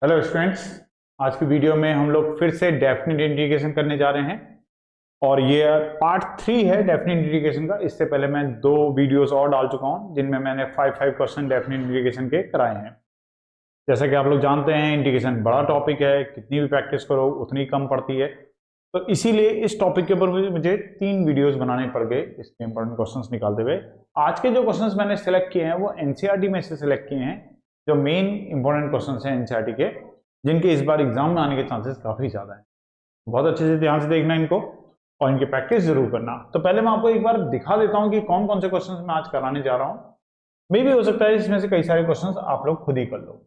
Hello students, आज की video में हम लोग फिर से डेफिनेट इंटीग्रेशन करने जा रहे हैं और ये पार्ट 3 है डेफिनेट इंटीग्रेशन का। इससे पहले मैं 2 वीडियोस और डाल चुका हूं जिनमें मैंने 5 क्वेश्चन डेफिनेट इंटीग्रेशन के कराए हैं। जैसा कि आप लोग जानते हैं, इंटीग्रेशन बड़ा टॉपिक है, कितनी भी प्रैक्टिस करो उतनी कम पड़ती है। तो इसीलिए इस टॉपिक के ऊपर मुझे 3 वीडियोस बनाने पड़ गए इसके इंपॉर्टेंट क्वेश्चंस निकालते हुए। आज के जो क्वेश्चंस मैंने सेलेक्ट किए हैं वो एनसीईआरटी में से सिलेक्ट किए हैं, जो मेन इंपॉर्टेंट क्वेश्चंस हैं एनसीईआरटी के, जिनके इस बार एग्जाम में आने के चांसेस काफी ज्यादा हैं। बहुत अच्छे से ध्यान से देखना इनको और इनकी प्रैक्टिस जरूर करना। तो पहले मैं आपको एक बार दिखा देता हूं कि कौन कौन से क्वेश्चंस मैं आज कराने जा रहा हूं। मे भी हो सकता है इसमें से कई सारे क्वेश्चंस आप लोग खुद ही कर लो,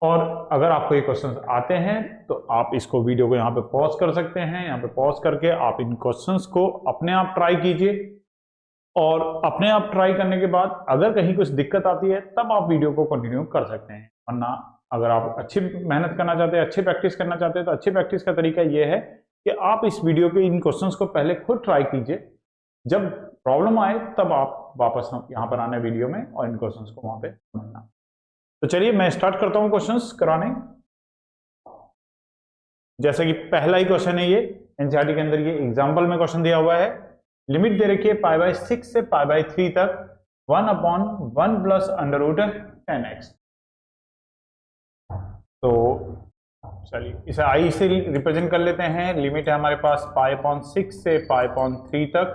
और अगर आपको ये क्वेश्चंस आते हैं तो आप इसको वीडियो को यहाँ पे पॉज कर सकते हैं। यहाँ पे पॉज करके आप इन क्वेश्चंस को अपने आप ट्राई कीजिए, और अपने आप ट्राई करने के बाद अगर कहीं कुछ दिक्कत आती है तब आप वीडियो को कंटिन्यू कर सकते हैं। वरना अगर आप अच्छी मेहनत करना चाहते हैं, अच्छी प्रैक्टिस करना चाहते हैं, तो अच्छी प्रैक्टिस का तरीका यह है कि आप इस वीडियो के इन क्वेश्चंस को पहले खुद ट्राई कीजिए। जब प्रॉब्लम आए तब आप वापस यहाँ पर आना वीडियो में और इन क्वेश्चंस को वहां पे समझना। तो चलिए मैं स्टार्ट करता हूं क्वेश्चंस कराने। जैसे कि पहला ही क्वेश्चन है, ये एनसीईआरटी के अंदर ये एग्जांपल में क्वेश्चन दिया हुआ है। लिमिट दे रखी है π/6 से π/3 तक 1/1 प्लस √10x। तो चलिए इसे i से रिप्रेजेंट कर लेते हैं। लिमिट है हमारे पास π/6 से π/3 तक,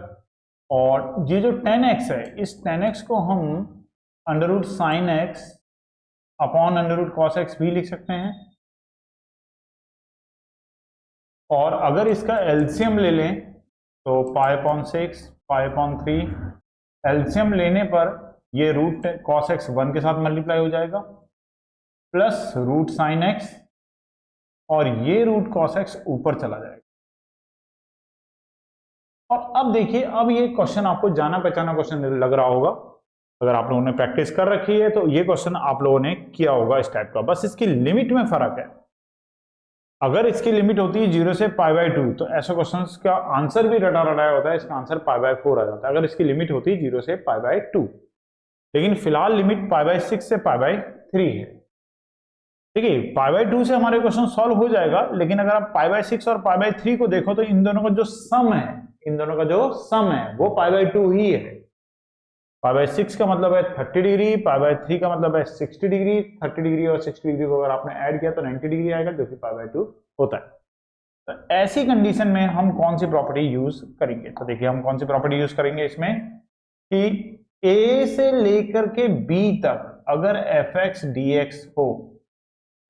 और ये जो 10x है, इस 10x को हम √sin x upon √cos x भी लिख सकते हैं। और अगर इसका एलसीएम ले लें तो π/6 π/3 एलसीएम लेने पर ये √cos x 1 के साथ मल्टीप्लाई हो जाएगा, प्लस √sin x, और ये √cos x ऊपर चला जाएगा। और अब देखिए, अब ये क्वेश्चन आपको जाना पहचाना क्वेश्चन लग रहा होगा। अगर आप लोगों ने प्रैक्टिस कर रखी है तो ये क्वेश्चन आप लोगों ने किया होगा इस टाइप का। बस इसकी लिमिट में फर्क है। अगर इसकी लिमिट होती है 0 से π/2 तो ऐसे क्वेश्चंस का आंसर भी रटा रटाया होता है, इसका आंसर π/4 आ जाता है अगर इसकी लिमिट होती है 0 से π/2। लेकिन फिलहाल लिमिट π/6 से π/3 है। देखिए π/2 से हमारे क्वेश्चन सॉल्व हो जाएगा, लेकिन अगर आप π/6 और π/3 को देखो तो इन दोनों का जो सम है वो π/2 ही है। π/6 का मतलब है 30 डिग्री, π/3 का मतलब है 60 डिग्री। 30 डिग्री और 60 डिग्री को अगर आपने ऐड किया तो 90 डिग्री आएगा, जो कि π/2 होता है। तो ऐसी कंडीशन में हम कौन सी प्रॉपर्टी यूज करेंगे? तो देखिए हम कौन सी प्रॉपर्टी यूज करेंगे इसमें कि a से लेकर के b तक अगर fx dx हो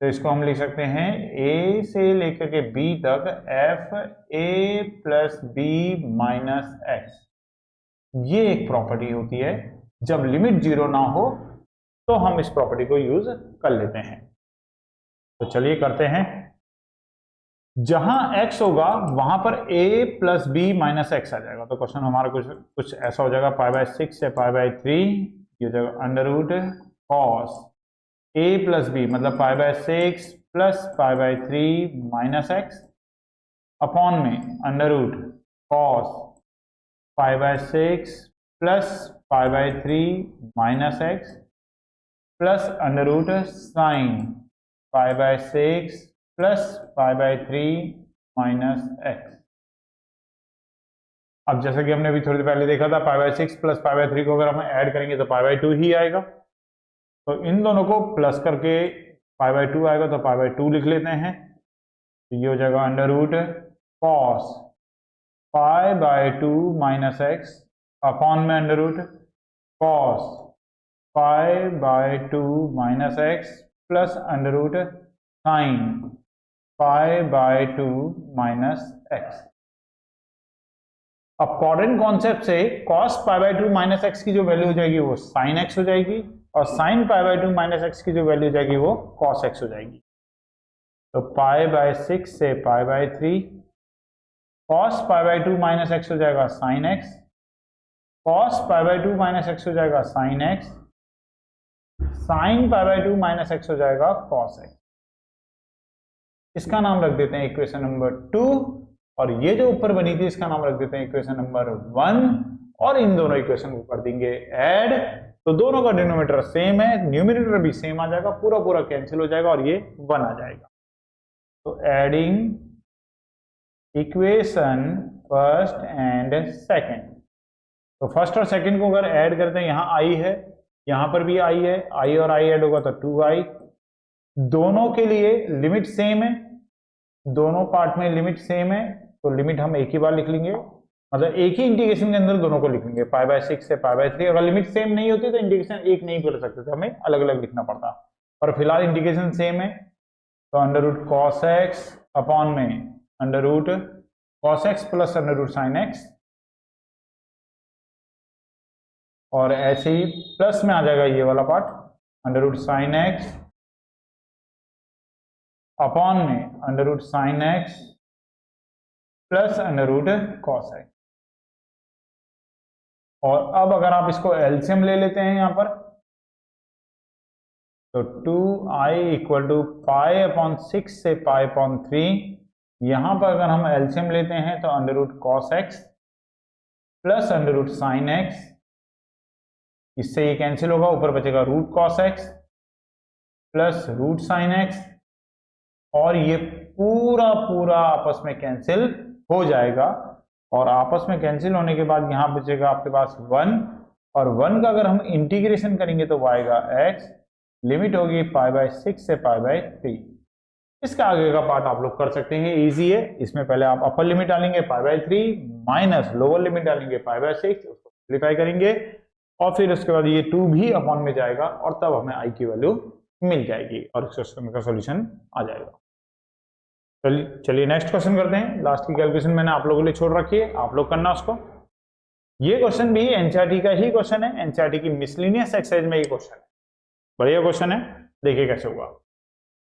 तो इसको हम लिख सकते हैं a से लेकर के b तक fa plus b minus x। ये एक प्रॉपर्टी होती है। जब लिमिट 0 ना हो तो हम इस प्रॉपर्टी को यूज कर लेते हैं। तो चलिए करते हैं। जहां x होगा वहां पर a plus b minus x आ जाएगा। तो क्वेश्चन हमारा कुछ ऐसा हो जाएगा, π/6 से π/3 ये जगह √cos a प्लस b मतलब π/6 प्लस π/3 माइनस x अपॉन में √cos π/6 plus π/3 minus x plus √sin π/6 plus π/3 minus x। अब जैसा कि हमने अभी थोड़ी देर पहले देखा था, π/6 प्लस π/3 को अगर हम ऐड करेंगे तो π/2 ही आएगा। तो इन दोनों को प्लस करके π/2 आएगा, तो π/2 लिख लेते हैं। तो ये हो जाएगा √cos π/2 माइनस x अपॉन में √cos π/2 minus x plus sin π/2 minus x। अब कॉर्डिनेट कॉन्सेप्ट से cos π/2 माइनस x की जो वैल्यू हो जाएगी वो sin x हो जाएगी, और sin π/2 माइनस x की जो वैल्यू हो जाएगी वो cos x हो जाएगी। तो π/6 से π/3 cos π/2 माइनस x हो जाएगा sin x, cos π/2 minus x हो जाएगा sin x, sin π/2 minus x हो जाएगा cos x। इसका नाम रख देते हैं इक्वेशन नंबर 2, और ये जो ऊपर बनी थी इसका नाम रख देते हैं इक्वेशन नंबर 1, और इन दोनों इक्वेशन को कर देंगे ऐड, तो दोनों का डिनोमिनेटर सेम है, न्यूमरेटर भी सेम आ जाएगा, पूरा पूरा कैंसिल हो जाएगा और ये 1 आ जाएगा। तो adding equation first and second, तो फर्स्ट और सेकंड को अगर ऐड करते हैं, यहाँ i है, यहाँ पर भी i है, i और i ऐड होगा तो 2i। दोनों के लिए लिमिट सेम है, दोनों पार्ट में लिमिट सेम है, तो लिमिट हम एक ही बार लिख लेंगे, मतलब एक ही इंटीग्रेशन के अंदर दोनों को लिख लेंगे, π/6 से π/3। अगर लिमिट सेम नहीं होती तो इंटीग्रेशन एक नहीं कर सकते थे, हमें अलग अलग लिखना पड़ता। और फिलहाल इंटीग्रेशन सेम है, तो अंडर cos x अपॉन में under cos x plus under sin x, और ऐसे ही प्लस में आ जाएगा ये वाला part under sin x upon में under sin x plus under cos x। और अब अगर आप इसको एलसीएम ले लेते हैं यहां पर, तो 2i इक्वल टू π/6 से π/3, यहां पर अगर हम एलसीएम लेते हैं तो under cos x plus under sin x, इससे ये कैंसिल होगा, ऊपर बचेगा √cos x plus √sin x, और ये पूरा पूरा आपस में कैंसिल हो जाएगा। और आपस में कैंसिल होने के बाद यहाँ बचेगा आपके पास 1, और 1 का अगर हम इंटीग्रेशन करेंगे तो आएगा x, लिमिट होगी π/6 से π/3। इसका आगे का पार्ट आप लोग कर सकते हैं, इजी है। इसमें पहले आप अपर लिमिट डालेंगे π/3 माइनस लोअर लिमिट डालेंगे π/6, उसको सिंप्लीफाई करेंगे, और फिर उसके बाद ये 2 भी अपॉन में जाएगा, और तब हमें i की वैल्यू मिल जाएगी और इस क्वेश्चन का सॉल्यूशन आ जाएगा। चलिए नेक्स्ट क्वेश्चन करते हैं। लास्ट की कैलकुलेशन मैंने आप लोगों के लिए छोड़ रखी है, आप लोग करना उसको। ये क्वेश्चन भी एनसीईआरटी का ही क्वेश्चन है, एनसीईआरटी की मिसलिनियस एक्सरसाइज में ये क्वेश्चन है, बढ़िया क्वेश्चन है। देखिए कैसे होगा।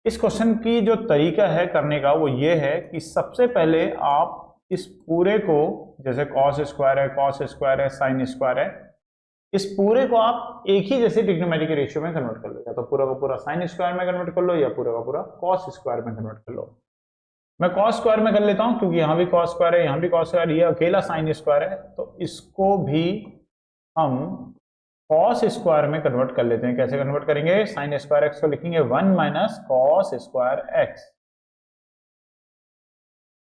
इस क्वेश्चन की जो तरीका है करने का वो ये है कि सबसे पहले आप इस पूरे को, जैसे cos स्क्वायर है, cos स्क्वायर है, sin स्क्वायर है, इस पूरे को आप एक ही जैसे ट्रिग्नोमेट्री के रेशियो में कन्वर्ट कर लो, या तो पूरा का पूरा sin स्क्वायर में कन्वर्ट कर लो या पूरा का पूरा cos स्क्वायर में कन्वर्ट कर लो। मैं cos स्क्वायर में कर लेता हूं क्योंकि यहाँ भी cos स्क्वायर है, यहाँ भी cos स्क्वायर, ये अकेला sin स्क्वायर है, तो इसको भी हम cos स्क्वायर में कन्वर्ट कर लेते हैं। कैसे कन्वर्ट करेंगे? sin स्क्वायर x को लिखेंगे 1 माइनस cos स्क्वायर x,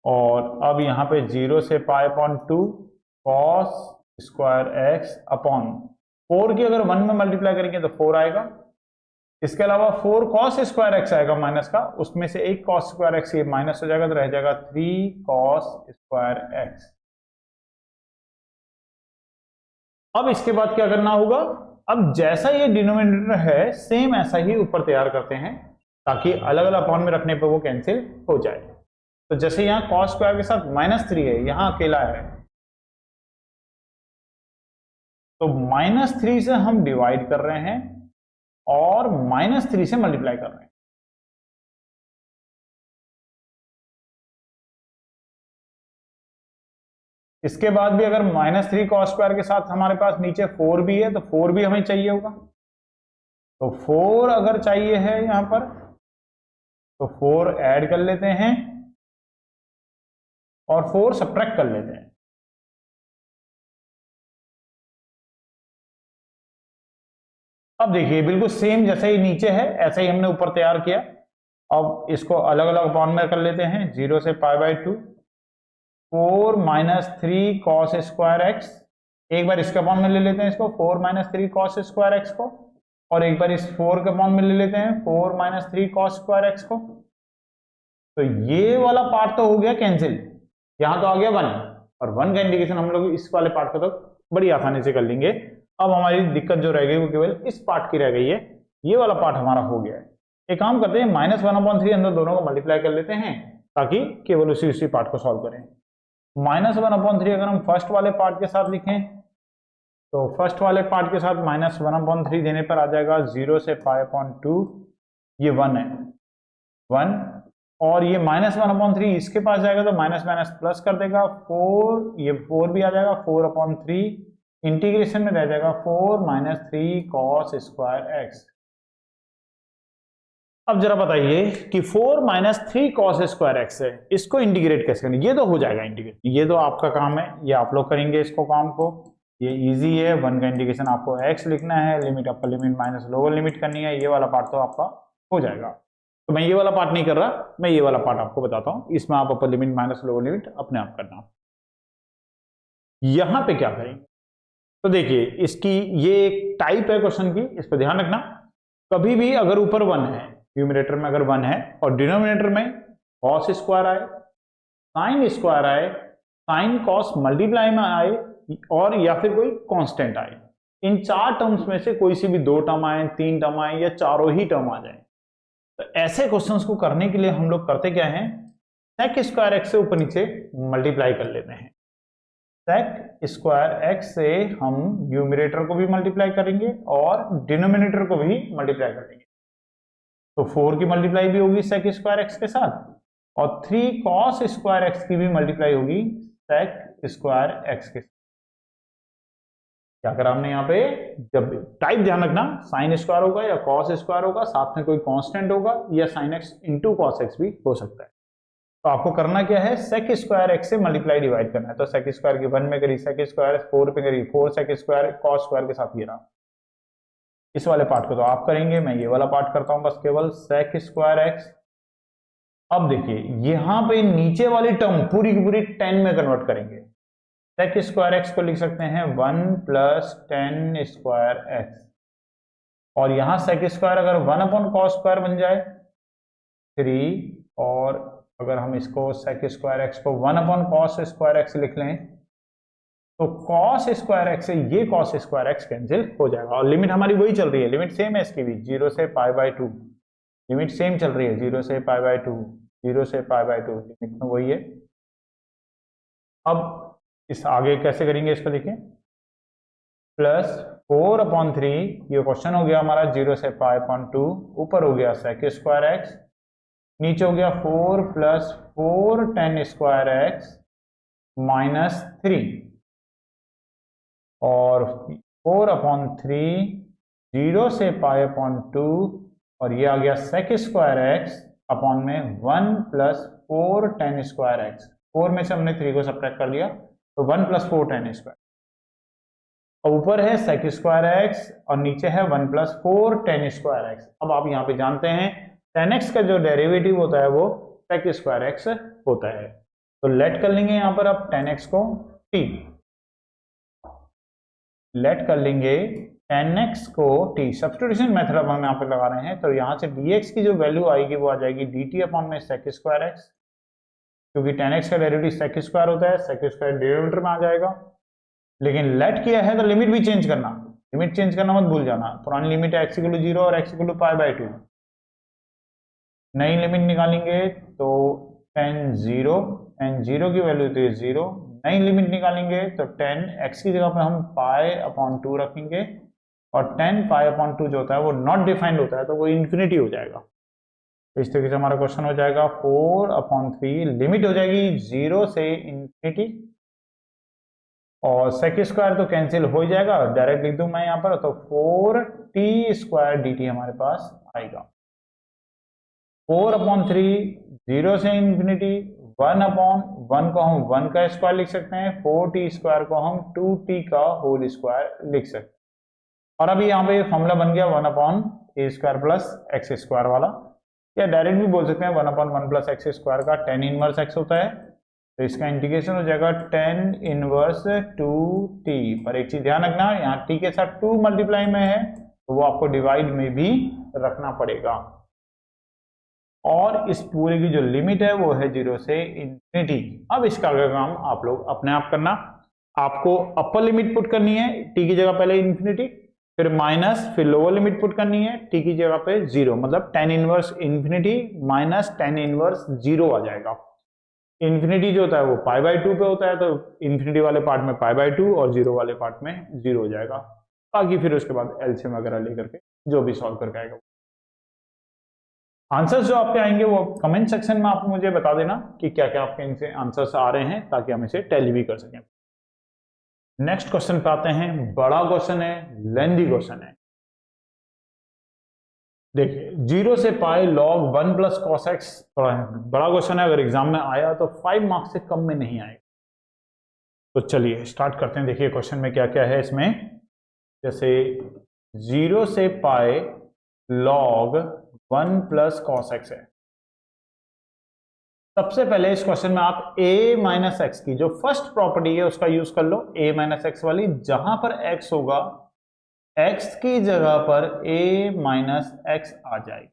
और अब यहाँ पे 0 से π/2 cos स्क्वायर x अपॉन 4 की अगर 1 में मल्टीप्लाई करेंगे तो 4 आएगा। इसके अलावा 4 cos स्क्वायर x आएगा माइनस का, उसमें से एक cos स्क्वायर x ये माइनस हो जाएगा तो रह जाएगा 3 cos स्क्वायर x। अब इसके बाद क्या करना होगा? अब जैसा ये डिनोमिनेटर है सेम ऐसा ही ऊपर तैयार करते हैं ताकि अलग अलग अपॉन में रखने पर वो कैंसिल हो जाए। तो जैसे यहाँ cos स्क्वायर के साथ -3 है, यहाँ अकेला है, तो -3 से हम डिवाइड कर रहे हैं और -3 से मल्टीप्लाई कर रहे हैं। इसके बाद भी अगर -3 cos स्क्वायर के साथ हमारे पास नीचे 4 भी है तो 4 भी हमें चाहिए होगा। तो 4 अगर चाहिए है यहां पर तो 4 ऐड कर लेते हैं और 4 सब्ट्रैक्ट कर लेते हैं। अब देखिए बिल्कुल सेम जैसे ही नीचे है ऐसे ही हमने ऊपर तैयार किया। अब इसको अलग अलग अपॉन में कर लेते हैं। 0 से π/2 4 माइनस 3 cos स्क्वायर x, एक बार इसके अपॉन में ले लेते हैं इसको 4 माइनस 3 cos स्क्वायर x को, और एक बार इस 4 के अपॉन में ले लेते हैं 4 माइनस 3 cos स्क्वायर x को। तो ये वाला पार्ट तो हो गया कैंसिल, यहां तो आ गया 1, और 1 का इंडिकेशन हम लोग इस वाले पार्ट को तो बड़ी आसानी से कर लेंगे। अब हमारी दिक्कत जो रह गई वो केवल इस पार्ट की रह गई है, ये वाला पार्ट हमारा हो गया है। एक काम करते हैं -1/3 अंदर दोनों को मल्टीप्लाई कर लेते हैं ताकि केवल उसी पार्ट को सॉल्व करें। -1/3 अगर हम फर्स्ट वाले पार्ट के साथ लिखें तो फर्स्ट वाले पार्ट के साथ -1/3 देने पर आ जाएगा 0 से π/2, ये 1 है 1, और ये -1/3 इसके पास जाएगा तो माइनस माइनस प्लस कर देगा 4, ये 4 भी आ जाएगा 4/3, इंटीग्रेशन में रह जाएगा 4 माइनस 3 cos स्क्वायर x। अब जरा बताइए कि 4 माइनस 3 cos स्क्वायर x है, इसको इंटीग्रेट कैसे करें? ये तो हो जाएगा इंटीग्रेट, ये तो आपका काम है, ये आप लोग करेंगे इसको काम को, ये इजी है, वन का इंडिकेशन आपको x लिखना है, limit upper limit minus lower limit करनी है, ये वाला पार्ट तो आपका हो जाएगा। तो मैं ये वाला पार्ट नहीं कर रहा, मैं ये वाला पार्ट आपको बताता हूं, इसमें आप upper limit minus lower limit अपने आप करना। यहां पे क्या करेंगे, तो देखिए इसकी ये एक टाइप है क्वेश्चन की, इस पर ध्यान रखना। कभी भी अगर ऊपर 1 है, न्यूमरेटर में अगर 1 है और डिनोमिनेटर में कॉस स्क्वायर आए, साइन स्क्वायर आए, साइन कॉस मल्टीप्लाई में आए, और या फिर कोई कांस्टेंट आए, इन 4 टर्म्स में से कोई सी भी 2 टर्म आए, 3 टर्म आए, या चारों ही टर्म आ जाए, तो ऐसे क्वेश्चंस को करने के लिए हम लोग करते क्या है, सेक स्क्वायर एक्स से ऊपर नीचे मल्टीप्लाई कर लेते हैं। सेक स्क्वायर एक्स से हम न्यूमरेटर को भी मल्टीप्लाई करेंगे और डिनोमिनेटर को भी मल्टीप्लाई करेंगे। तो 4 की मल्टीप्लाई भी होगी सेक स्क्वायर एक्स के साथ, और 3 कॉस स्क्वायर एक्स की भी मल्टीप्लाई होगी सेक स्क्वायर एक्स के साथ। क्या करा हमने यहाँ पे, जब टाइप ध्यान रखना, साइन स्क्वायर होगा या कॉस स्क्वायर होगा, साथ में कोई कांस्टेंट होगा, या sine x into cos x भी हो सकता है। तो आपको करना क्या है, सेक स्क्वायर एक्स से मल्टीप्लाई डिवाइड करना है। तो सेक स्क्वायर की 1 में करी, सेक स्क्वायर 4 पे करी, 4 सेक स्क्वायर कॉस स्क्वायर के साथ ये रहा। इस वाले पार्ट को तो आप करेंगे, मैं ये वाला पार्ट करता हूं बस केवल, सेक स्क्वायर एक्स। अब देखिए यहां पे नीचे वाली टर्म पूरी की पूरी 10 में कन्वर्ट करेंगे। सेक स्क्वायर एक्स को लिख सकते हैं 1 प्लस 10 स्क्वायर एक्स, और यहां सेक स्क्वायर अगर 1 अपॉन कॉस स्क्वायर बन जाए 3, और अगर हम इसको सेक स्क्वायर एक्स को 1 अपॉन कॉस स्क्वायर एक्स लिख लें, तो कॉस स्क्वायर एक्स से ये कॉस स्क्वायर एक्स कैंसिल हो जाएगा। और लिमिट हमारी वही चल रही है, लिमिट सेम है इसकी भी, 0 से π/2, लिमिट सेम चल रही है, 0 से π/2, 0 से π/2, लिमिट में वही है। अब इस आगे कैसे करेंगे इसको देखिए, प्लस 4/3, ये क्वेश्चन हो गया हमारा 0 से π/2, ऊपर हो गया सेक स्क्वायर एक्स, नीचे हो गया 4 प्लस 4 10 स्क्वायर एक्स माइनस 3, और 4/3 0 से π/2, और ये आ गया सेक स्क्वायर एक्स अपॉन में 1 प्लस 4 10 स्क्वायर एक्स, 4 में से हमने 3 को सब्ट्रैक्ट कर लिया, तो 1 प्लस 4 10 स्क्वायर। और ऊपर है सेक स्क्वायर एक्स और नीचे है 1 प्लस 4 10 स्क्वायर एक्स। अब आप यहाँ पे जानते हैं 10x का जो डेरिवेटिव होता है वो सेक स्क्वायर एक्स होता है। तो लेट कर लेंगे यहाँ पर अब 10x को t, लेट कर लेंगे 10x को t, सब्स्टिट्यूशन मेथड अब हम यहाँ पे लगा रहे हैं। तो यहाँ से dx की जो वैल्यू आएगी वो आ जाएगी dt अपॉन में सेक स्क्वायर एक्स, क्योंकि 10x का डेरिवेटिव सेक स्क्वायर होता है, सेक स्क्वायर डिनोमिनेटर में आ जाएगा। लेकिन लेट किया है तो लिमिट भी चेंज करना, लिमिट चेंज करना मत भूल जाना। पुरानी लिमिट है x = 0 और x = π/2, नई लिमिट निकालेंगे तो tan 0 की वैल्यू तो 0, नई लिमिट निकालेंगे तो tan x की जगह पर हम π/2 रखेंगे, और tan π/2 जो होता है वो नॉट डिफाइंड होता है, तो वो इन्फिनिटी हो जाएगा। तो इस तरीके से हमारा क्वेश्चन हो जाएगा 4/3, लिमिट हो जाएगी 0 से इन्फिनिटी, और सेक स्क्वायर तो कैंसिल हो जाएगा, डायरेक्ट लिख दूं मैं यहाँ पर, तो 4t² dt हमारे पास आएगा। 4/3 0 से इन्फिनिटी, 1/1 को हम 1 का स्क्वायर लिख सकते हैं, 4t² को हम 2t का होल स्क्वायर लिख सकते हैं। और अभी यहाँ पे फॉर्मूला बन गया 1/a² प्लस x² वाला, या डायरेक्ट भी बोल सकते हैं 1/1 प्लस x² का tan इनवर्स x होता है, तो इसका इंटीग्रेशन हो जाएगा tan इनवर्स 2t। पर एक चीज ध्यान रखना, यहाँ t के साथ 2 मल्टीप्लाई में है तो वो आपको डिवाइड में भी रखना पड़ेगा। और इस पूरे की जो लिमिट है वो है 0 से इन्फिनिटी। अब इसका अगर काम आप लोग अपने आप करना, आपको अपर लिमिट पुट करनी है, t की जगह पहले इन्फिनिटी, फिर माइनस, फिर लोअर लिमिट पुट करनी है, t की जगह पे 0, मतलब tan inverse infinity minus tan inverse 0 आ जाएगा। इन्फिनिटी जो होता है वो π/2 पे होता है, तो इन्फिनिटी वाले पार्ट में π/2 और 0 वाले पार्ट में 0 हो जाएगा। बाकी फिर उसके बाद एलसीएम वगैरह लेकर के जो भी सॉल्व करके आएगा। आंसर्स जो आपके आएंगे वो कमेंट सेक्शन में आप मुझे बता देना कि क्या क्या आपके इनसे आंसर्स आ रहे हैं, ताकि हम इसे टैली भी कर सकें। नेक्स्ट क्वेश्चन पे आते हैं, बड़ा क्वेश्चन है, लेंथी क्वेश्चन है। देखिए 0 से पाई log 1 प्लस cos x, बड़ा क्वेश्चन है, अगर एग्जाम में आया तो 5 मार्क्स से कम में नहीं आएगा। तो चलिए स्टार्ट करते हैं। देखिए क्वेश्चन में क्या क्या है इसमें। जैसे 0 से पाई log 1 प्लस कॉस एक्स है। सबसे पहले इस क्वेश्चन में आप a माइनस एक्स की जो फर्स्ट प्रॉपर्टी है उसका यूज कर लो, a माइनस एक्स वाली, जहां पर x होगा x की जगह पर a माइनस एक्स आ जाएगी।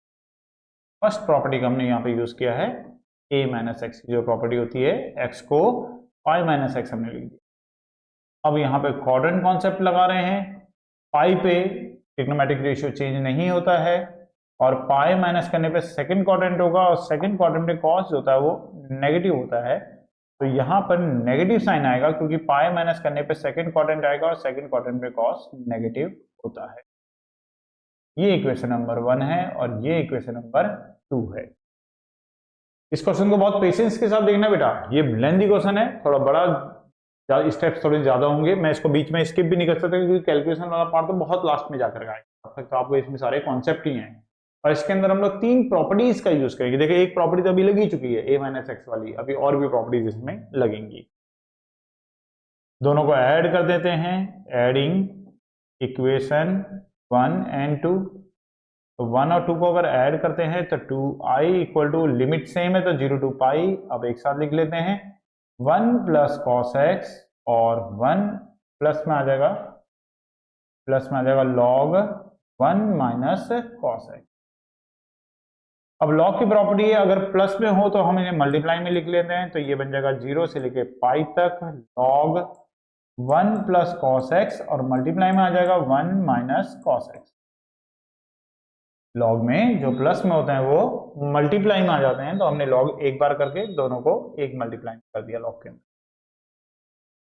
फर्स्ट प्रॉपर्टी का हमने यहां पे यूज किया है a माइनस एक्स की जो प्रॉपर्टी होती है x को पाई माइनस एक्स हमने लिख दिया। अब यहां पे क्वाड्रेंट कॉन्सेप्ट लगा रहे हैं। पाई पे ट्रिग्नोमेट्रिक रेशियो चेंज नहीं होता है और पाई माइनस करने पे सेकंड क्वाड्रेंट होगा और सेकंड क्वाड्रेंट में कॉस जो होता है वो नेगेटिव होता है, तो यहां पर नेगेटिव साइन आएगा क्योंकि पाई माइनस करने पे सेकंड क्वाड्रेंट आएगा और सेकंड क्वाड्रेंट में कॉस नेगेटिव होता है। ये इक्वेशन नंबर 1 है और ये इक्वेशन नंबर 2 है। इस क्वेश्चन को बहुत पेशेंस के साथ देखना बेटा, ये लेंथी क्वेश्चन है, थोड़ा बड़ा, स्टेप्स थोड़े ज्यादा होंगे। मैं इसको बीच में स्किप भी नहीं कर सकता क्योंकि कैलकुलेशन वाला पार्ट तो बहुत लास्ट में जाकर आएगा, तब तक तो आपको इसमें सारे कॉन्सेप्ट ही हैं। और इसके अंदर हम लोग 3 प्रॉपर्टीज का यूज करेंगे। देखिए एक प्रॉपर्टी तो अभी लगी चुकी है a माइनस एक्स वाली, अभी और भी प्रॉपर्टीज इसमें लगेंगी। दोनों को ऐड कर देते हैं, एडिंग इक्वेशन 1 एंड 2। तो 1 और 2 को अगर ऐड करते हैं तो 2i equal to, limit same है तो 0 टू पाई, अब एक साथ लिख लेते हैं 1 प्लस कॉस एक्स और 1 प्लस में आ जाएगा लॉग 1 माइनस कॉस एक्स। अब लॉग की प्रॉपर्टी है, अगर प्लस में हो तो हम इन्हें मल्टीप्लाई में लिख लेते हैं, तो ये बन जाएगा 0 से लेके पाई तक लॉग 1 प्लस कॉस एक्स और मल्टीप्लाई में आ जाएगा 1 माइनस कॉस एक्स। लॉग में जो प्लस में होते हैं वो मल्टीप्लाई में आ जाते हैं, तो हमने लॉग एक बार करके दोनों को एक मल्टीप्लाई कर दिया लॉग के अंदर।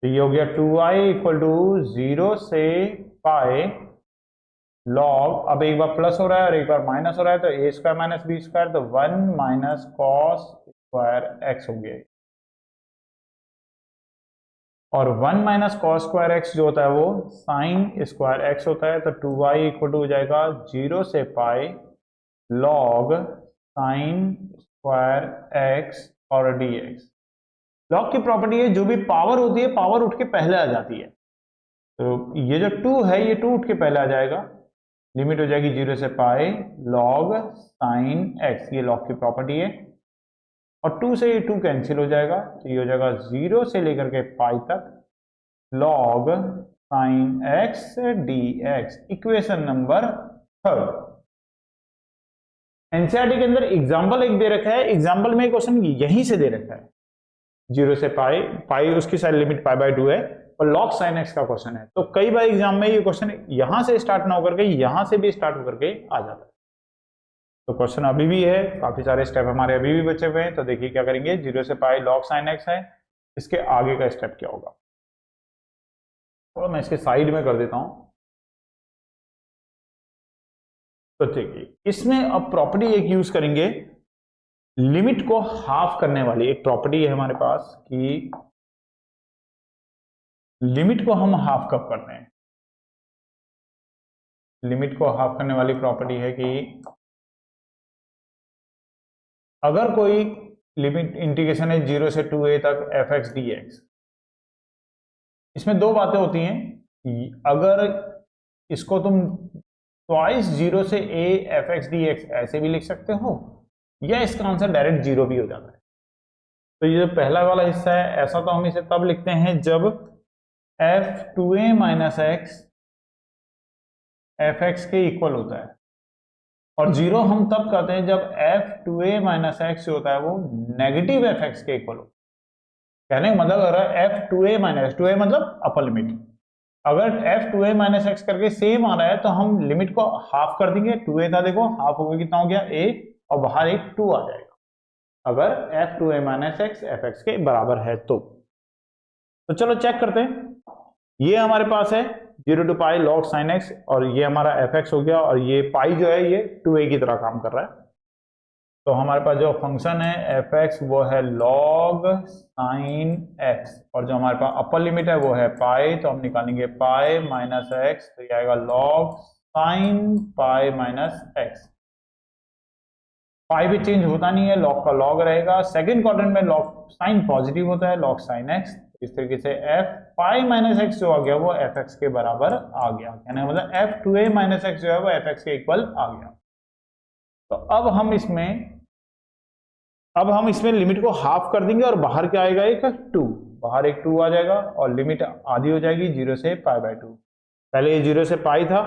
तो ये हो गया 2i इक्वल टू 0 से पाई लॉग, अब एक बार प्लस हो रहा है और एक बार माइनस हो रहा है तो a square minus B square, तो 1 माइनस कॉस स्क्वायर एक्स हो गया। और 1 माइनस कॉस स्क्वायर एक्स जो होता है वो साइन स्क्वायर एक्स होता है, तो 2y इक्वल टू हो जाएगा 0 से पाई लॉग साइन स्क्वायर एक्स और dx। लॉग की प्रॉपर्टी है जो भी पावर होती है पावर उठ के पहले आ जाती है, तो ये जो 2 है ये 2 उठ के पहले आ जाएगा। लिमिट हो जाएगी 0 से पाई लॉग साइन एक्स, ये लॉग की प्रॉपर्टी है। और 2 से ये 2 कैंसिल हो जाएगा, तो ये हो जाएगा 0 से लेकर के पाई तक log sine x dx, equation number 3। NCERT के अंदर एग्जाम्पल एक दे रखा है, एग्जाम्पल में क्वेश्चन यहीं से दे रखा है 0 से पाई उसकी साइड लिमिट पाई बाय 2 है और लॉग साइन एक्स का क्वेश्चन है। तो कई बार एग्जाम में ये क्वेश्चन यहां से स्टार्ट ना होकर के यहां से भी स्टार्ट होकर के आ जाता है। तो क्वेश्चन अभी भी है, काफी सारे स्टेप हमारे अभी भी बचे हुए हैं। तो देखिए क्या करेंगे, 0 से पाई लॉग साइन एक्स है, इसके आगे का स्टेप क्या होगा, थोड़ा मैं इसके साइड में कर देता हूं। तो देखिए इसमें अब प्रॉपर्टी एक यूज करेंगे, लिमिट को हाफ करने वाली एक प्रॉपर्टी है हमारे पास कि लिमिट को हम हाफ कब करते हैं। लिमिट को हाफ करने वाली प्रॉपर्टी है कि अगर कोई लिमिट इंटीग्रेशन है 0 से 2a तक fx dx, इसमें दो बातें होती हैं। अगर इसको तुम ट्वाइस 0 से a fx dx ऐसे भी लिख सकते हो या इसका आंसर डायरेक्ट 0 भी हो जाता है। तो ये जो पहला वाला हिस्सा है ऐसा तो हम इसे तब लिखते हैं जब f2a माइनस एक्स fx के इक्वल होता है, और 0 हम तब करते हैं जब f2a माइनस एक्स जो होता है वो नेगेटिव fx के इक्वल हो। कहने का मतलब अगर f2a माइनस 2a मतलब अपर लिमिट, अगर f2a माइनस एक्स करके सेम आ रहा है तो हम लिमिट को हाफ कर देंगे। 2a था देखो, हाफ हो गया, कितना हो गया a, और बाहर एक 2 आ जाएगा अगर f2a माइनस एक्स fx के बराबर है तो चलो चेक करते हैं। ये हमारे पास है 0 to pi log sine X और ये हमारा fx हो गया, और ये पाई जो है ये 2a की तरह काम कर रहा है। तो हमारे पास जो फंक्शन है fx वो है log साइन x, और जो हमारे पास अपर लिमिट है वो है पाई, तो हम निकालेंगे पाई माइनस एक्स, तो ये आएगा log sine pi minus x. Pi भी चेंज होता नहीं है, लॉग का लॉग रहेगा। सेकंड क्वाड्रेंट में लॉग साइन पॉजिटिव होता है, लॉग साइन एक्स, इस तरीके से एफ पाई माइनस एक्स जो आ गया वो एफ एक्स के बराबर आ गया, कहने का मतलब एफ टू ए माइनस एक्स जो है वो एफ एक्स के इक्वल आ गया। तो अब हम इसमें लिमिट को हाफ कर देंगे और बाहर क्या आएगा, एक 2, बाहर एक 2 आ जाएगा और लिमिट आधी हो जाएगी 0 से पाई बाय 2। पहले ये 0 से पाई था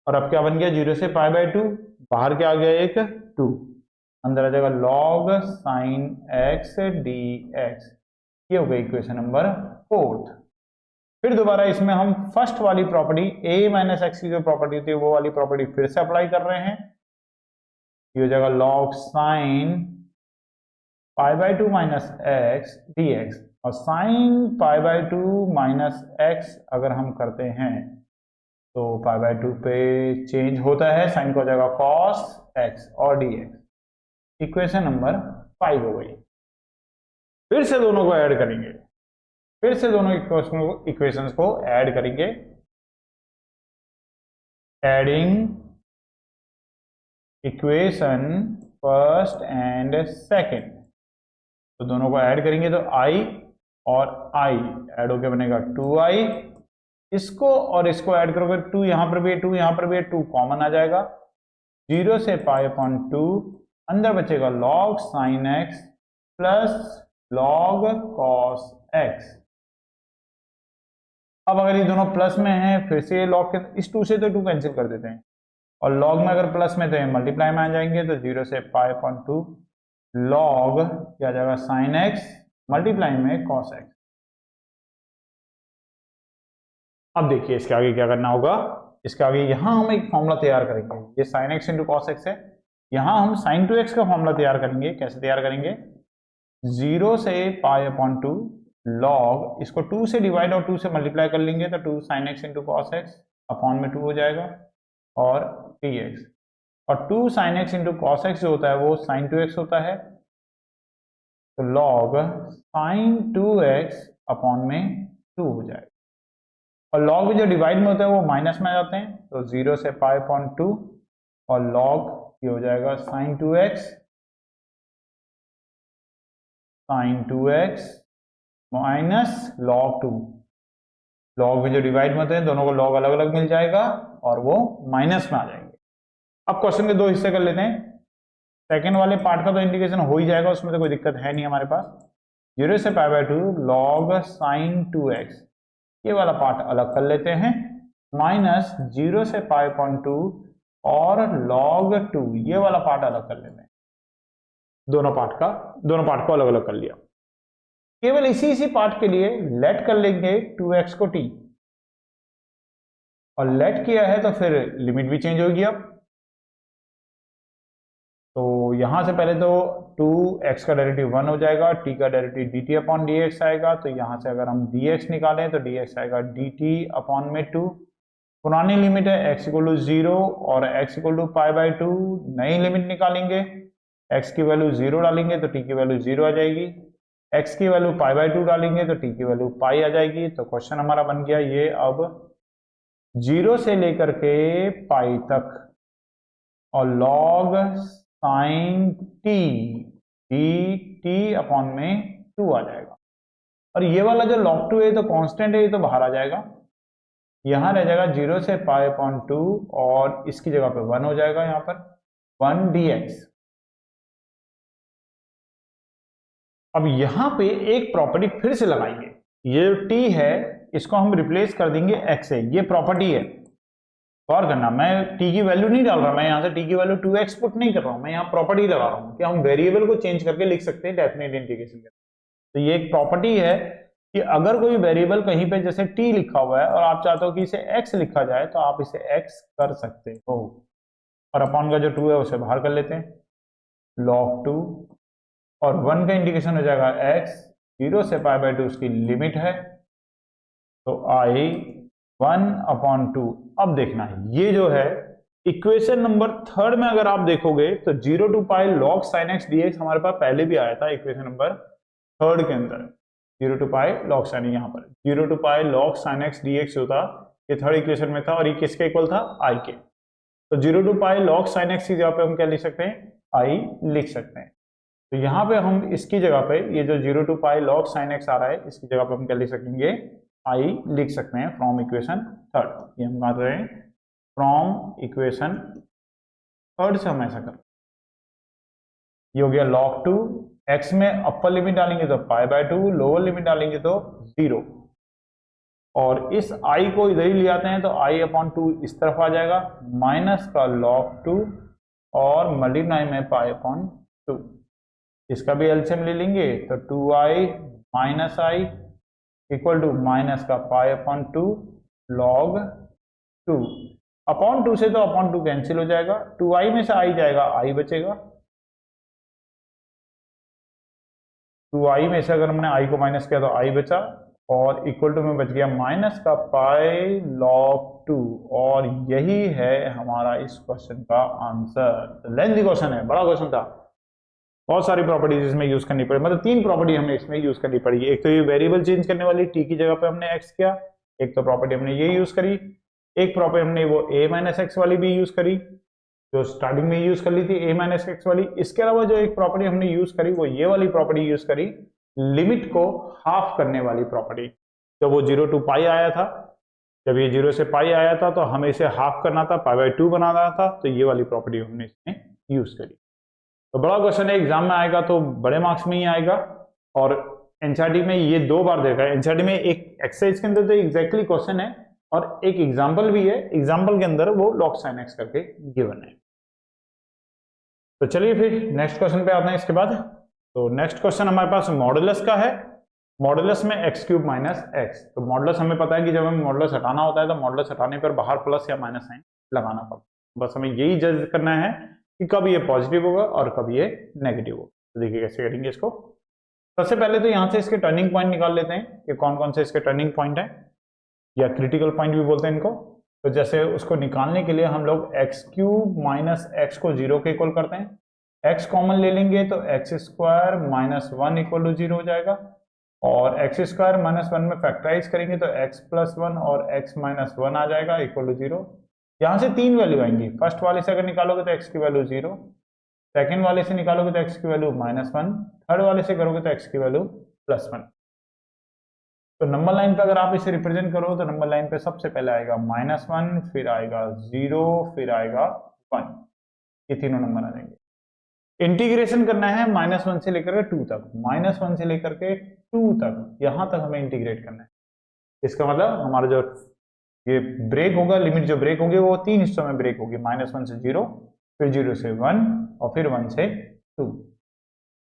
और अब क्या बन गया 0 से पाई बाय 2, बाहर क्या आ गया एक 2, अंदर आ जाएगा log sin x dx। ये हो गई इक्वेशन नंबर 4। फिर दोबारा इसमें हम फर्स्ट वाली प्रॉपर्टी a माइनस एक्स की जो प्रॉपर्टी होती है वो वाली प्रॉपर्टी फिर से अप्लाई कर रहे हैं। ये हो जाएगा log sin pi by 2 minus x dx, और sin pi by 2 minus x अगर हम करते हैं तो पाई बाय 2 पे चेंज होता है, साइन को हो जाएगा cos x और dx। इक्वेशन नंबर 5 हो गई। फिर से दोनों को ऐड करेंगे, फिर से दोनों इक्वेशंस को ऐड करेंगे। Adding equation first and second, तो दोनों को ऐड करेंगे तो i और i ऐड होके बनेगा 2i। इसको और इसको ऐड करोगे 2 यहां पर भी है, 2 यहां पर भी है, 2 कॉमन आ जाएगा। 0 से पाई अपॉन 2, अंदर बचेगा log sin x plus log cos x। अब अगर ये दोनों प्लस में हैं फिर से log के इस 2 से तो 2 कैंसिल कर देते हैं, और log में अगर प्लस में तो ये मल्टीप्लाई में आ जाएंगे, तो 0 से पाई अपॉन 2 log क्या आ जाएगा sin x मल्टीप्लाई में cos x। अब देखिए इसके आगे क्या करना होगा, इसके आगे यहां हम एक फॉर्मूला तैयार करेंगे। ये sin x into cos x है, यहां हम sin 2x का फॉर्मूला तैयार करेंगे। कैसे तैयार करेंगे, 0 से पाई अपॉन 2 log, इसको 2 से डिवाइड और 2 से मल्टीप्लाई कर लेंगे तो 2 sin x into cos x upon में 2 हो जाएगा और dx, और 2 sin x into cos x जो होता है वो sin 2x होता है, तो log sin 2x अपॉन में 2 हो जाएगा। और log भी जो डिवाइड में होता है वो माइनस में आ जाते हैं, तो 0 से पाई अपॉन 2 और log ये हो जाएगा sin 2x minus log 2। log भी जो डिवाइड में होते हैं दोनों को log अलग अलग मिल जाएगा और वो माइनस में आ जाएंगे। अब क्वेश्चन के 2 हिस्से कर लेते हैं। सेकेंड वाले पार्ट का तो इंटीग्रेशन हो ही जाएगा, उसमें तो कोई दिक्कत है नहीं हमारे पास। 0 से पाई बाय 2 log sin 2x, ये वाला पार्ट अलग कर लेते हैं, माइनस 0 से पाई अपॉन 2 और log 2, ये वाला पार्ट अलग कर लेते हैं। दोनों पार्ट को अलग अलग कर लिया। केवल इसी पार्ट के लिए लेट कर लेंगे 2x को t, और लेट किया है तो फिर लिमिट भी चेंज होगी। अब तो यहां से पहले तो 2x का डेरिवेटिव 1 हो जाएगा, t का डेरिवेटिव dt अपॉन dx आएगा, तो यहां से अगर हम dx निकालें तो dx आएगा dt अपॉन में 2। पुरानी लिमिट है x इक्वल टू 0 और x equal to pi by 2, नई लिमिट निकालेंगे, x की वैल्यू 0 डालेंगे तो t की वैल्यू 0 आ जाएगी, x की वैल्यू पाई बाय 2 डालेंगे तो t की वैल्यू पाई आ जाएगी। तो क्वेश्चन हमारा बन गया ये, अब 0 से लेकर के पाई तक और log sin t dt upon में 2 आ जाएगा, और ये वाला जो log 2 है तो कांस्टेंट है, ये तो बाहर आ जाएगा, यहां रह जाएगा 0 से पाई अपॉन 2 और इसकी जगह पे 1 हो जाएगा, यहां पर 1 dx। अब यहां पे एक प्रॉपर्टी फिर से लगाएंगे, ये t है इसको हम रिप्लेस कर देंगे x से, ये प्रॉपर्टी है। गौर करना, मैं t की वैल्यू नहीं डाल रहा, मैं यहां से t की वैल्यू 2x पुट नहीं कर रहा हूं, मैं यहां प्रॉपर्टी लगा रहा हूं कि हम वेरिएबल को चेंज करके लिख सकते हैं डेफिनेट इंटीग्रेशन के। तो ये एक प्रॉपर्टी है कि अगर कोई वेरिएबल कहीं पे जैसे t लिखा हुआ है और आप चाहते हो कि इसे x लिखा जाए तो आप इसे x कर सकते हो, और अपॉन का जो 2 है उसे बाहर कर लेते हैं, log 2 और 1 का इंटीग्रेशन हो जाएगा x, 0 से पाई बाय 2 उसकी लिमिट है, तो i 1 अपॉन 2। अब देखना है ये जो है इक्वेशन नंबर 3 में अगर आप देखोगे तो 0 to pi log sin x dx हमारे पास पहले भी आया था इक्वेशन नंबर 3 के अंदर। 0 टू पाई log sin, यहाँ पर 0 to pi log sin x dx जो था ये 3rd इक्वेशन में था, और ये किसके इक्वल था, i के। तो 0 to pi log sin x की जगह पे हम क्या लिख सकते हैं, i लिख सकते हैं। तो यहाँ पे हम इसकी जगह पे ये जो 0 to pi log sin x आ रहा है, इसकी जगह पे हम क्या लिख सकेंगे, i लिख सकते हैं फ्रॉम इक्वेशन थर्ड। ये हम कर रहे हैं फ्रॉम इक्वेशन थर्ड से हम ऐसा कर, ये हो गया log 2, x में अपर लिमिट डालेंगे तो π/2, लोअर लिमिट डालेंगे तो 0, और इस i को इधर ही ले आते हैं तो i/2 इस तरफ आ जाएगा, माइनस का log 2 और मल्टीप्लाई में π/2, इसका भी एलसीएम ले लेंगे तो 2i minus i equal to minus का π/2 log 2, अपॉन 2 से तो अपॉन 2 कैंसिल हो जाएगा, 2i में से i जाएगा, i बचेगा, 2i में से अगर हमने i को माइनस किया तो i बचा, और इक्वल टू में बच गया माइनस का पाई log 2, और यही है हमारा इस क्वेश्चन का आंसर। लेंथी क्वेश्चन है, बड़ा क्वेश्चन था, बहुत सारी प्रॉपर्टीज इसमें यूज करनी पड़ी, मतलब 3 प्रॉपर्टी हमें इसमें यूज करनी पड़ी। एक तो ये वेरिएबल चेंज करने वाली t की जगह पे हमने x किया, एक तो प्रॉपर्टी हमने ये यूज करी, एक प्रॉपर्टी हमने वो a-x वाली भी यूज करी जो स्टार्टिंग में यूज कर ली थी a-x वाली। इसके अलावा जो एक प्रॉपर्टी हमने यूज करी वो ये वाली प्रॉपर्टी यूज करी, लिमिट को हाफ करने वाली प्रॉपर्टी। जब वो 0 to पाई आया था, जब ये 0 से पाई आया था तो हमें इसे हाफ करना था, π/2 बनाना था, तो ये वाली प्रॉपर्टी हमने इसमें यूज करी। तो बड़ा क्वेश्चन है, एग्जाम में आएगा तो बड़े मार्क्स में ही आएगा, और एनसीईआरटी में ये 2 बार देखा है। एनसीईआरटी में एक एक्सरसाइज के अंदर तो एग्जैक्टली क्वेश्चन है, और एक एग्जाम्पल भी है, एग्जाम्पल के अंदर वो log sin x करके गिवन है। तो चलिए फिर नेक्स्ट क्वेश्चन पे आते हैं इसके बाद। तो नेक्स्ट क्वेश्चन हमारे पास मॉडुलस का है, मॉडुलस में x³ माइनस x। तो मॉडुलस हमें पता है कि जब हमें मॉडुलस हटाना होता है तो मॉडुलस हटाने पर बाहर प्लस या माइनस साइन लगाना पड़ता है, बस हमें यही जज करना है कि कब ये पॉजिटिव होगा और कब ये नेगेटिव होगा। तो देखिए कैसे करेंगे इसको। सबसे पहले तो यहाँ से इसके टर्निंग पॉइंट निकाल लेते हैं कि कौन कौन से इसके टर्निंग पॉइंट है, या क्रिटिकल पॉइंट भी बोलते हैं इनको। तो जैसे उसको निकालने के लिए हम लोग x³ माइनस x को 0 के इक्वल करते हैं, x कॉमन ले लेंगे तो x² माइनस 1 इक्वल टू 0 हो जाएगा, और x² माइनस 1 में फैक्टराइज करेंगे तो x प्लस 1 और x माइनस 1 आ जाएगा इक्वल टू 0। यहाँ से 3 वैल्यू आएंगी, फर्स्ट वाले से अगर निकालोगे तो x की वैल्यू 0, सेकेंड वाले से निकालोगे तो x की वैल्यू -1, थर्ड वाले से करोगे तो x की वैल्यू +1। तो नंबर लाइन पे अगर आप इसे रिप्रेजेंट करो तो नंबर लाइन पे सबसे पहले आएगा -1, फिर आएगा 0, फिर आएगा 1, ये तीनों नंबर आ जाएंगे। इंटीग्रेशन करना है -1 से लेकर के 2 तक, -1 से लेकर के 2 तक, यहां तक हमें इंटीग्रेट करना है। इसका मतलब हमारा जो ये ब्रेक होगा, लिमिट जो ब्रेक होगी वो 3 हिस्सों में ब्रेक होगी, -1 से 0, फिर 0 से 1 और फिर 1 से 2।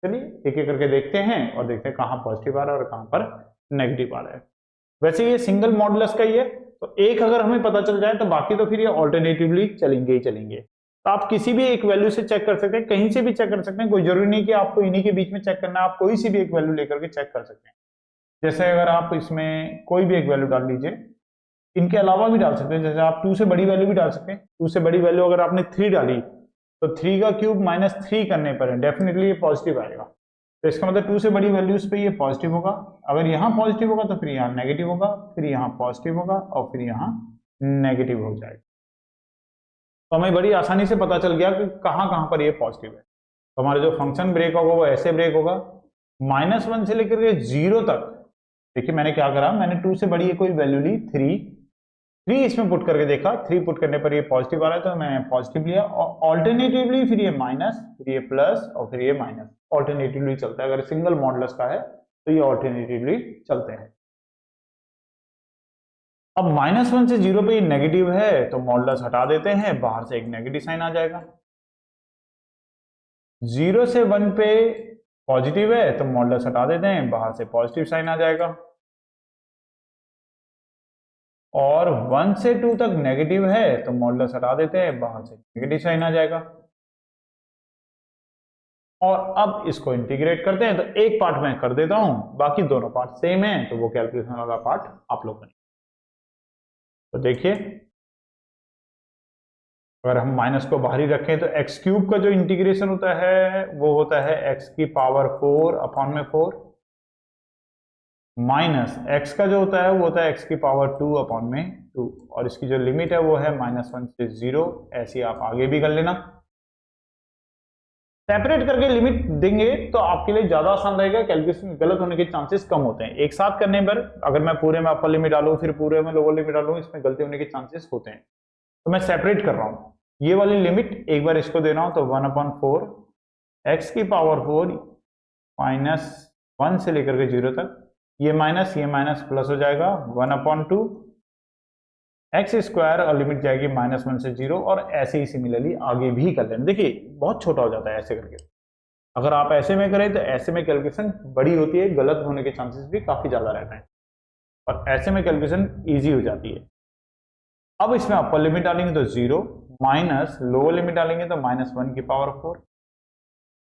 चलिए एक एक करके देखते हैं और देखते हैं कहाँ पॉजिटिव आ रहा है और कहाँ पर नेगेटिव आ रहा है। वैसे ये सिंगल मॉडुलस का ही है, तो एक अगर हमें पता चल जाए तो बाकी तो फिर ये ऑल्टरनेटिवली चलेंगे ही चलेंगे। तो आप किसी भी एक वैल्यू से चेक कर सकते हैं, कहीं से भी चेक कर सकते हैं, कोई जरूरी नहीं कि आपको इन्हीं के बीच में चेक करना है, आप कोई सी भी एक वैल्यू लेकर के चेक कर सकते हैं। जैसे अगर आप इसमें कोई भी एक वैल्यू डाल लीजिए, इनके अलावा भी डाल सकते हैं, जैसे आप 2 से बड़ी वैल्यू भी डाल सकते हैं। 2 से बड़ी वैल्यू अगर आपने 3 डाली तो 3 का क्यूब -3 करने पर डेफिनेटली ये पॉजिटिव आएगा। तो इसका मतलब 2 से बड़ी वैल्यूज पे ये पॉजिटिव होगा, अगर यहाँ पॉजिटिव होगा तो फिर यहाँ नेगेटिव होगा, फिर यहाँ पॉजिटिव होगा और फिर यहाँ नेगेटिव हो जाएगा। तो हमें बड़ी आसानी से पता चल गया कि कहाँ कहाँ पर ये पॉजिटिव है। तो हमारा जो फंक्शन ब्रेक होगा वो ऐसे ब्रेक होगा, -1 से लेकर के 0 तक। देखिए मैंने क्या करा, मैंने 2 से बड़ी कोई वैल्यू ली 3 इसमें पुट करके देखा, 3 पुट करने पर ये पॉजिटिव आ रहा है तो मैंने पॉजिटिव लिया, और ऑल्टरनेटिवली फिर ये माइनस, फिर ये प्लस और फिर ये माइनस, ऑल्टरनेटिवली चलता है। अगर सिंगल मॉडुलस का है तो ये ऑल्टरनेटिवली चलते हैं। अब -1 से 0 पे ये नेगेटिव है तो मॉडुलस हटा देते हैं, बाहर से एक नेगेटिव साइन आ जाएगा। 0 से 1 पे पॉजिटिव है तो मॉडुलस हटा देते हैं, बाहर से पॉजिटिव साइन आ जाएगा। और 1 से 2 तक नेगेटिव है तो मॉडुलस हटा देते हैं, बाहर से नेगेटिव साइन आ जाएगा। और अब इसको इंटीग्रेट करते हैं, तो एक पार्ट मैं कर देता हूं, बाकी दोनों पार्ट सेम है, तो वो कैलकुलेशन वाला पार्ट आप लोग करेंगे। तो देखिए अगर हम माइनस को बाहर ही रखें तो x³ का जो इंटीग्रेशन होता है वो होता है x की पावर 4 अपॉन में 4, माइनस x का जो होता है वो होता है x की पावर 2 अपॉन में 2, और इसकी जो लिमिट है वो है -1 से 0। ऐसे आप आगे भी कर लेना। सेपरेट करके लिमिट देंगे तो आपके लिए ज्यादा आसान रहेगा, कैलकुलेशन गलत होने के चांसेस कम होते हैं। एक साथ करने पर अगर मैं पूरे में अपर लिमिट डालूं फिर पूरे में लोअर लिमिट डालूं, इसमें गलती होने के चांसेस होते हैं। तो मैं सेपरेट कर रहा हूं, ये वाली लिमिट एक बार इसको दे रहा हूं तो 1/4 x की पावर 4 -1 से लेकर के 0 तक, ये माइनस प्लस हो जाएगा 1/2 एक्स स्क्वायर और लिमिट जाएगी -1 से 0, और ऐसे ही सिमिलरली आगे भी कर लेना। देखिए बहुत छोटा हो जाता है ऐसे करके, अगर आप ऐसे में करें तो ऐसे में कैलकुलेशन बड़ी होती है, गलत होने के चांसेस भी काफी ज्यादा रहते हैं, और ऐसे में कैलकुलेशन इजी हो जाती है। अब इसमें अपर लिमिट डालेंगे तो 0 माइनस लोअर लिमिट डालेंगे तो -1 की पावर 4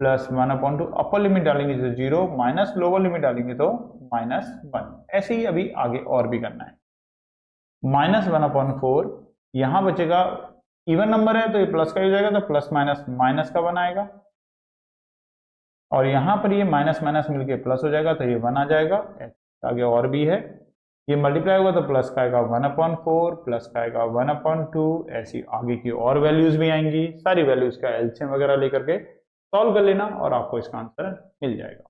प्लस 1/2, अपर लिमिट डालेंगे तो 0 माइनस लोअर लिमिट डालेंगे तो -1। ऐसे ही अभी आगे और भी करना है। -1/4 यहां बचेगा, इवन नंबर है तो ये प्लस का हो जाएगा तो प्लस माइनस माइनस का 1 आएगा, और यहां पर ये माइनस माइनस मिलके प्लस हो जाएगा तो ये 1 आ जाएगा। आगे और भी है, ये मल्टीप्लाई होगा तो प्लस का आएगा 1/4 प्लस का आएगा 1/2, ऐसी आगे की और वैल्यूज भी आएंगी। सारी वैल्यूज का एलसीएम वगैरह लेकर के सॉल्व कर लेना और आपको इसका आंसर मिल जाएगा।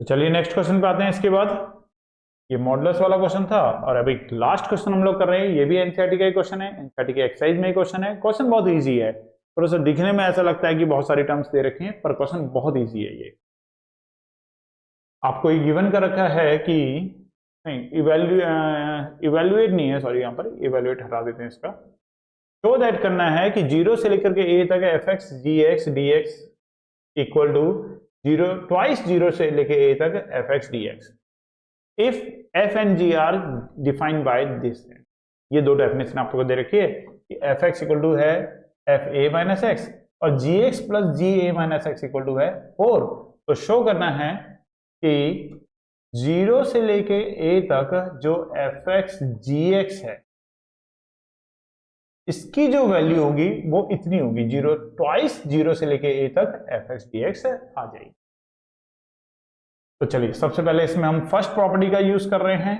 तो चलिए नेक्स्ट क्वेश्चन पे आते हैं। इसके बाद ये मॉडुलस वाला क्वेश्चन था, और अभी लास्ट क्वेश्चन हम लोग कर रहे हैं, ये भी एनसीईआरटी का ही क्वेश्चन है, एनसीईआरटी के एक्सरसाइज में ही क्वेश्चन है। क्वेश्चन बहुत इजी है, थोड़ा सा दिखने में ऐसा लगता है कि बहुत सारी टर्म्स दे रखी हैं, पर क्वेश्चन बहुत इजी है। ये आपको गिवन कर रखा है कि नहीं, इवेल्युएट नहीं है, सॉरी, यहाँ पर इवेल्युएट हटा देते हैं इसका। शो दैट करना है कि 0 से लेकर के a तक fx gx dx equal to 0 twice 0 से लेकर a तक fx dx if f and g are defined by this. ये दो डेफिनेशन आपको दे रखी है कि fx इक्वल टू है fa माइनस एक्स और gx plus ga minus X equal to है 4। तो शो करना है कि 0 से लेके a तक जो fx gx है, इसकी जो वैल्यू होगी वो इतनी होगी, 0 ट्वाइस 0 से लेके a तक fx dx आ जाएगी। तो चलिए सबसे पहले इसमें हम फर्स्ट प्रॉपर्टी का यूज कर रहे हैं,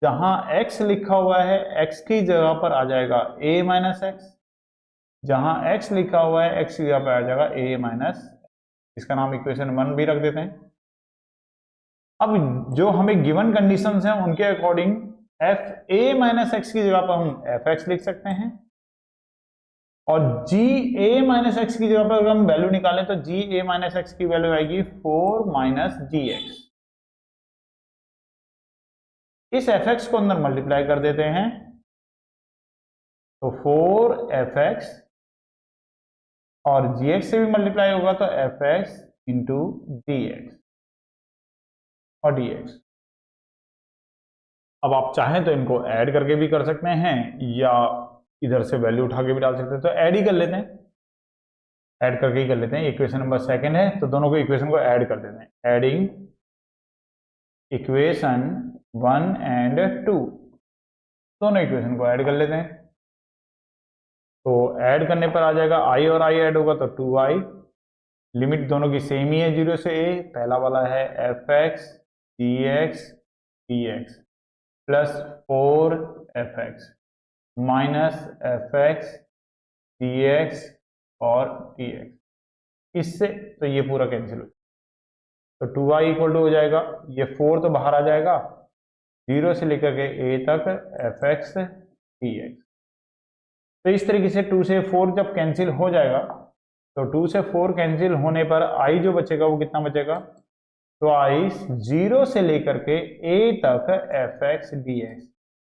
जहां x लिखा हुआ है x की जगह पर आ जाएगा a माइनस एक्स, जहां x लिखा हुआ है x की जगह पर आ जाएगा a माइनस, इसका नाम इक्वेशन 1 भी रख देते हैं। अब जो हमें गिवन कंडीशंस हैं उनके according f a minus x की जगह पर हम fx लिख सकते हैं, और g a माइनस एक्स की जगह पर अगर हम वैल्यू निकालें तो g a माइनस एक्स की वैल्यू आएगी 4 माइनस जी एक्स। इस fx को अंदर मल्टीप्लाई कर देते हैं तो 4fx, और gx से भी मल्टीप्लाई होगा तो fx इंटू dx और dx। अब आप चाहें तो इनको ऐड करके भी कर सकते हैं या इधर से वैल्यू उठा के भी डाल सकते हैं, तो ऐड ही कर लेते हैं, ऐड करके ही कर लेते हैं। इक्वेशन नंबर सेकंड है तो दोनों को इक्वेशन को ऐड कर देते हैं, एडिंग इक्वेशन 1 एंड 2, दोनों इक्वेशन को ऐड कर लेते हैं। तो ऐड करने पर आ जाएगा i और i ऐड होगा तो 2i, लिमिट दोनों की सेम ही है 0 से a, पहला वाला है fx dx dx plus 4fx minus fx dx और dx, इससे तो ये पूरा कैंसिल हो जाएगा, तो 2i इक्वल टू हो जाएगा, ये 4 तो बाहर आ जाएगा, 0 से लेकर के a तक fx dx। तो इस तरीके से 2 से 4 जब कैंसिल हो जाएगा तो 2 से 4 कैंसिल होने पर i जो बचेगा वो कितना बचेगा, तो i 0 से लेकर के a तक fx dx,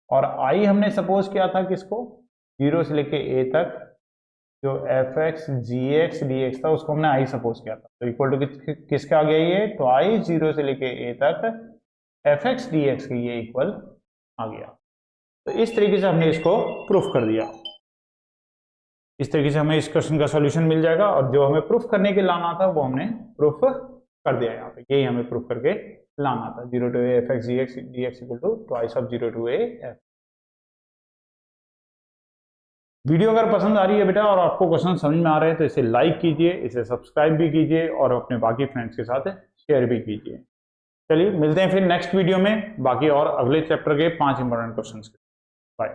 और i हमने सपोज किया था किसको, 0 से लेके a तक जो fx gx dx था उसको हमने i सपोज किया था, तो इक्वल टू किसका आ गया ये, तो i 0 से लेके a तक fx dx के ये इक्वल आ गया। तो इस तरीके से हमने इसको प्रूफ कर दिया, इस तरीके से हमें इस क्वेश्चन का सॉल्यूशन मिल जाएगा, और जो हमें प्रूफ करने के लाना था वो हमने प्रूफ कर दिया। यहाँ पे यही हमें प्रूफ करके लाना था, 0 to a fx dx equal to twice of 0 to a f। Video अगर पसंद आ रही है बेटा और आपको क्वेश्चन समझ में आ रहे हैं तो इसे लाइक कीजिए, इसे सब्सक्राइब भी कीजिए और अपने बाकी फ्रेंड्स के साथ शेयर भी कीजिए। चलिए मिलते हैं फिर नेक्स्ट वीडियो में बाकी और अगले चैप्टर के 5 इंपॉर्टेंट क्वेश्चंस के। बाय।